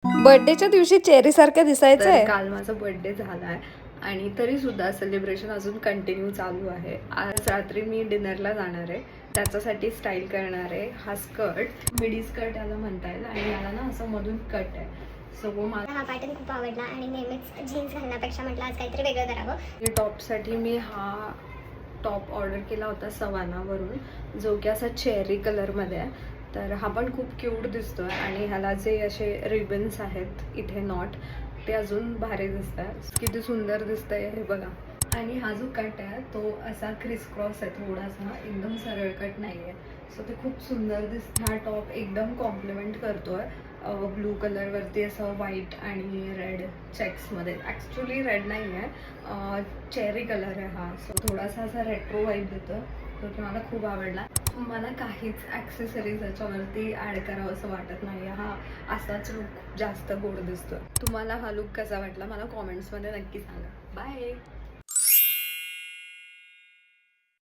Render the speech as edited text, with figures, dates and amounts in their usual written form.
बर्थडेच्या दिवशी चेरी सारखं दिसायचंय. काल माझा बर्थडे झालाय आणि तरी सुद्धा सेलिब्रेशन अजून कंटिन्यू चालू आहे. आज रात्री मी डिनरला जाणार आहे, त्याच्यासाठी स्टाईल करणार आहे. हा स्कर्ट मिडी स्कर्ट याला म्हणता येईल आणि याला ना असं मधून कट आहे. सो मला हा पॅटर्न खूप आवडला आणि नेहमीच जीन्स घालण्यापेक्षा म्हटलं आज काहीतरी वेगळं करावं. टॉपसाठी मी हा टॉप ऑर्डर केला होता सवानावरून, जो की असा चेरी कलरमध्ये आहे. तर हा पण खूप क्यूट दिसतोय आणि ह्याला जे असे रिबन्स आहेत इथे नॉट, ते अजून भारी दिसत आहे. किती सुंदर दिसतंय हे बघा. आणि हा जो कट आहे तो असा क्रिस क्रॉस आहे, थोडासा एकदम सरळ कट नाही आहे. सो ते खूप सुंदर दिसतं. हा टॉप एकदम कॉम्प्लिमेंट करतोय ब्लू कलरवरती असं व्हाईट आणि रेड चेक्समध्ये. ॲक्च्युली रेड नाही आहे, चेरी कलर आहे हा. सो थोडासा असा रेट्रो वाईब देतो, तो की मला खूप आवडला. मला काहीच ॲक्सेसरीज याच्यावरती ॲड करावं असं वाटत नाही. हा असाच लुक जास्त गोड दिसतो. तुम्हाला हा लुक कसा वाटला मला कॉमेंट्समध्ये नक्की सांगा. बाय.